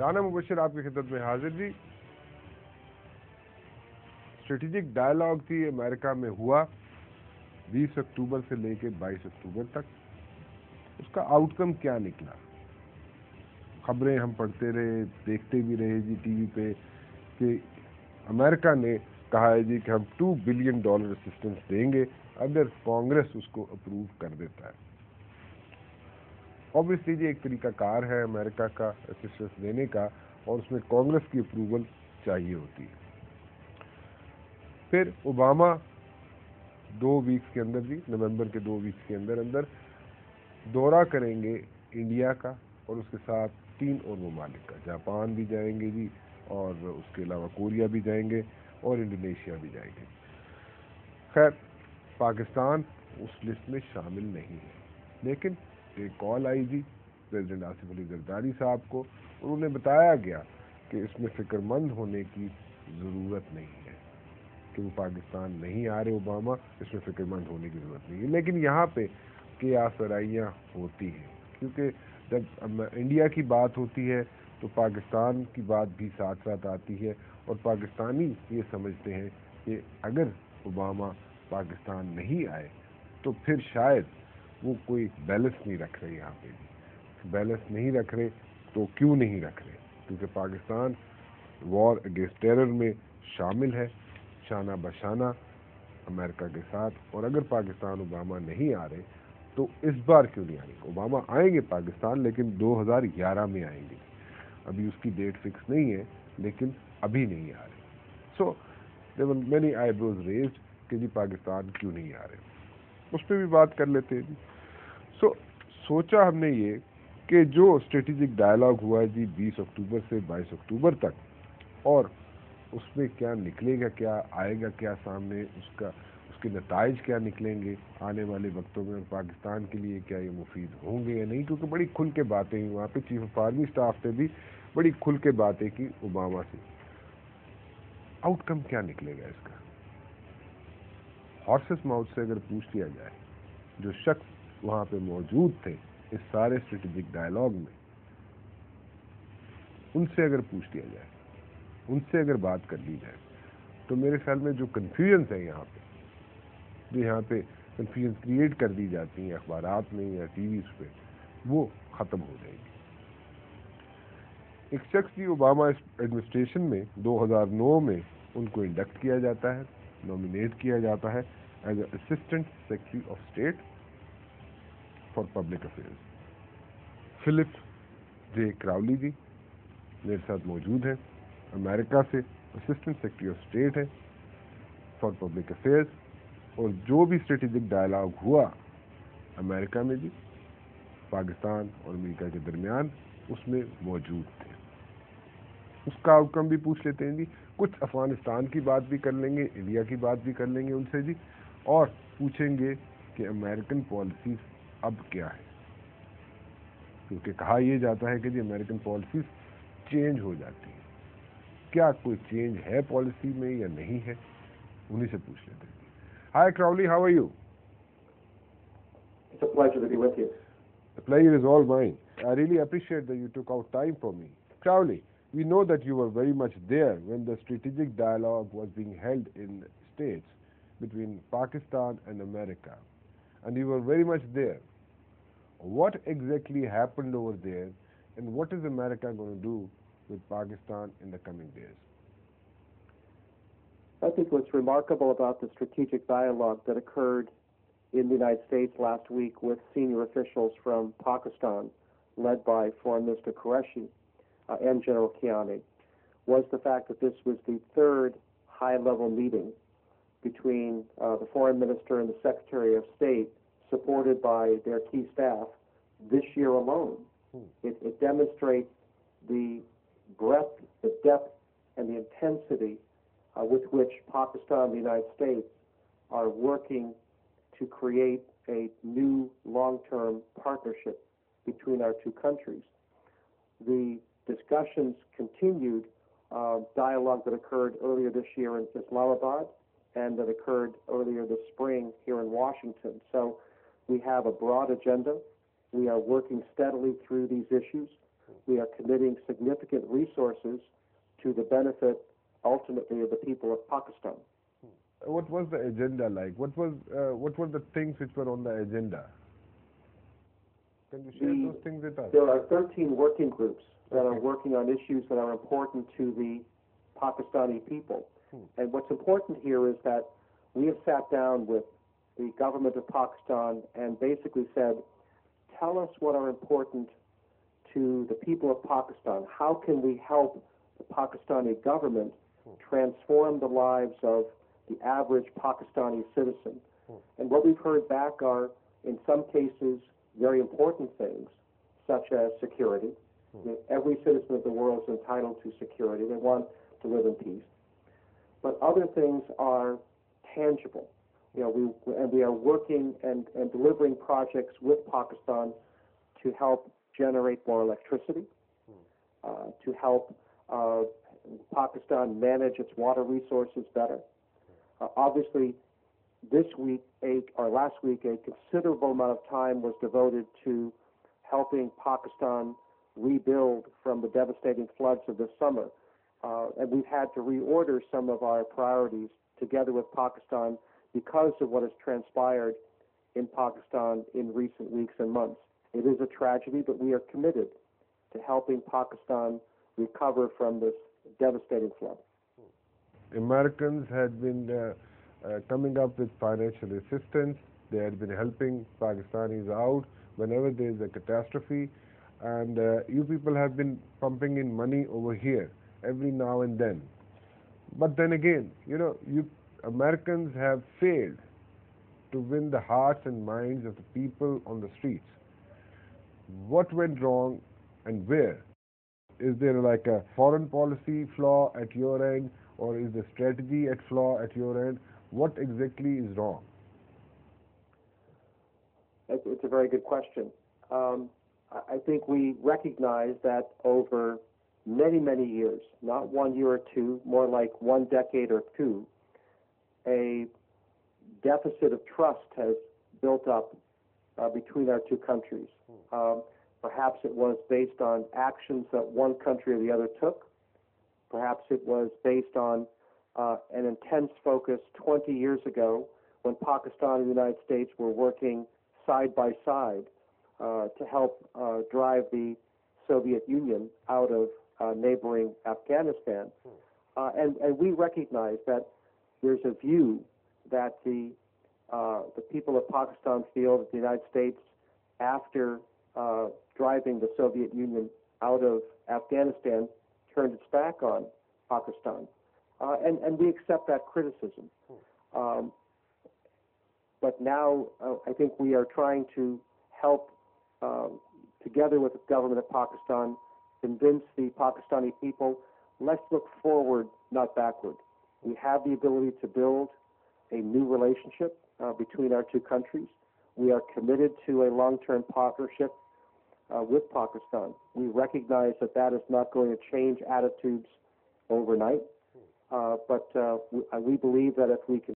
رانا مبشر آپ کی خدمت میں حاضر جی. اسٹریٹجک ڈائلاگ تھی امریکہ میں ہوا 20 اکتوبر سے لے کے 22 اکتوبر تک. اس کا آؤٹ کم کیا نکلا؟ خبریں ہم پڑھتے رہے، دیکھتے بھی رہے جی ٹی وی پہ کہ امریکہ نے کہا ہے جی کہ ہم $2 بلین اسسٹنس دیں گے اگر کانگریس اس کو اپروو کر دیتا ہے. اوبویسلی جی ایک طریقہ کار ہے امریکہ کا اسسٹنس دینے کا، اور اس میں کانگریس کی اپروول چاہیے ہوتی ہے. پھر اوباما 2 ویکس کے اندر جی نومبر کے 2 ویکس کے اندر دورہ کریں گے انڈیا کا، اور اس کے ساتھ 3 اور ممالک کا. جاپان بھی جائیں گے جی، اور اس کے علاوہ کوریا بھی جائیں گے، اور انڈونیشیا بھی جائیں گے. خیر پاکستان اس لسٹ میں شامل نہیں ہے، لیکن ایک کال آئی جی پریزیڈنٹ آصف علی زرداری صاحب کو، اور انہیں بتایا گیا کہ اس میں فکر مند ہونے کی ضرورت نہیں ہے کہ وہ پاکستان نہیں آ رہے اوباما، اس میں فکر مند ہونے کی ضرورت نہیں ہے. لیکن یہاں پہ کیا آسرائیاں ہوتی ہیں، کیونکہ جب انڈیا کی بات ہوتی ہے تو پاکستان کی بات بھی ساتھ ساتھ آتی ہے، اور پاکستانی یہ سمجھتے ہیں کہ اگر اوباما پاکستان نہیں آئے تو پھر شاید وہ کوئی بیلنس نہیں رکھ رہے. یہاں پہ بھی بیلنس نہیں رکھ رہے تو کیوں نہیں رکھ رہے؟ کیونکہ پاکستان وار اگینسٹ ٹیرر میں شامل ہے شانہ بشانہ امریکہ کے ساتھ. اور اگر پاکستان اوباما نہیں آ رہے تو اس بار کیوں نہیں آ رہے؟ اوباما آئیں گے پاکستان، لیکن 2011 میں آئیں گے. ابھی اس کی ڈیٹ فکس نہیں ہے، لیکن ابھی نہیں آ رہے. سو there were many eyebrows raised کہ جی پاکستان کیوں نہیں آ رہے. اس پہ بھی بات کر لیتے ہیں جی. سوچا ہم نے یہ کہ جو اسٹریٹجک ڈائلاگ ہوا ہے جی 20 اکتوبر سے 22 اکتوبر تک، اور اس میں کیا نکلے گا، کیا آئے گا، کیا سامنے اس کے نتائج کیا نکلیں گے آنے والے وقتوں میں، اور پاکستان کے لیے کیا یہ مفید ہوں گے یا نہیں. کیونکہ بڑی کھل کے باتیں ہوئی وہاں پہ، چیف آف آرمی اسٹاف نے بھی بڑی کھل کے باتیں کی اوباما سے. آؤٹ کم کیا نکلے گا اس کا؟ ہارسز ماؤتھ سے اگر پوچھ لیا جائے، جو شخص وہاں پہ موجود تھے اس سارے اسٹریٹجک ڈائلاگ میں، ان سے اگر پوچھ لیا جائے، ان سے اگر بات کر لی جائے، تو میرے خیال میں جو کنفیوژنس ہے یہاں پہ، جو یہاں پہ کنفیوژن کریٹ کر دی جاتی ہیں اخبارات میں یا ٹی ویز پہ، وہ ختم ہو جائے گی. ایک شخص کی اوباما ایڈمنسٹریشن میں 2009 میں ان کو انڈکٹ کیا جاتا ہے، نامینیٹ کیا جاتا ہے as a assistant secretary of state for public affairs. Philip J Crowley ji میرے ساتھ موجود ہیں، امریکہ سے اسسٹنٹ سیکرٹری آف اسٹیٹ ہے فار پبلک افیئرز، اور جو بھی اسٹریٹجک ڈائلاگ ہوا امریکہ میں جی پاکستان اور امریکہ کے درمیان، اس میں موجود تھے. اس کا آؤٹ کم بھی پوچھ لیتے ہیں جی. کچھ افغانستان کی بات بھی کر لیں گے، انڈیا کی بات بھی کر لیں گے ان سے جی، اور پوچھیں گے کہ امریکن پالیسیز اب کیا ہے. کیونکہ کہا یہ جاتا ہے کہ جی امریکن پالیسیز چینج ہو جاتی ہیں. کیا کوئی چینج ہے پالیسی میں یا نہیں ہے؟ انہی سے پوچھ لیتے ہیں. Hi Crowley, how are you? It's a pleasure to be with you. The pleasure is all mine. I really appreciate that you took out time for me. Crowley, we know that you were very much there when the strategic dialogue was being held in states between Pakistan and America, and you were very much there. What exactly happened over there, and what is America going to do with Pakistan in the coming days? I think what's remarkable about the strategic dialogue that occurred in the United States last week with senior officials from Pakistan, led by Foreign Minister Qureshi and General Kiani, was the fact that this was the third high-level meeting between the Foreign Minister and the Secretary of State, supported by their key staff, this year alone. It demonstrates the breadth, the depth, and the intensity with which Pakistan and the United States are working to create a new long-term partnership between our two countries. The discussions continued dialogue that occurred earlier this year in Islamabad and that occurred earlier this spring here in Washington. So we have a broad agenda. We are working steadily through these issues. We are committing significant resources to the benefit, ultimately, of the people of Pakistan. What was the agenda like? What were the things which were on the agenda? Can you share those things with us? There are 13 working groups that are working on issues that are important to the Pakistani people. And what's important here is that we have sat down with the government of Pakistan and basically said, tell us what are important to the people of Pakistan. How can we help the Pakistani government transform the lives of the average Pakistani citizen? And what we've heard back are, in some cases, very important things, such as security. Every citizen of the world is entitled to security. They want to live in peace. But other things are tangible. We are working and delivering projects with Pakistan to help generate more electricity, to help Pakistan manage its water resources better. Obviously, last week, a considerable amount of time was devoted to helping Pakistan rebuild from the devastating floods of this summer. And we've had to reorder some of our priorities together with Pakistan because of what has transpired in Pakistan in recent weeks and months. It is a tragedy, but we are committed to helping Pakistan recover from this devastating flood. Americans had been coming up with financial assistance. They had been helping Pakistanis out whenever there is a catastrophe. And you people have been pumping in money over here every now and then. But then again, you Americans have failed to win the hearts and minds of the people on the streets. What went wrong and where? Is there like a foreign policy flaw at your end, or is the strategy at flaw at your end? What exactly is wrong? It's a very good question. I think we recognize that over many, many years, not 1 year or two, more like 1 decade or two, a deficit of trust has built up between our two countries. Perhaps it was based on actions that one country or the other took. Perhaps it was based on an intense focus 20 years ago when Pakistan and the United States were working side by side to help drive the Soviet Union out of neighboring Afghanistan. And we recognize that there's a view that the people of Pakistan feel that the United States, after driving the Soviet Union out of Afghanistan, turned its back on Pakistan. And we accept that criticism. But now I think we are trying to help, together with the government of Pakistan, convince the Pakistani people, let's look forward, not backward. We have the ability to build a new relationship between our two countries. We are committed to a long-term partnership with Pakistan. We recognize that that is not going to change attitudes overnight, but we believe that if we can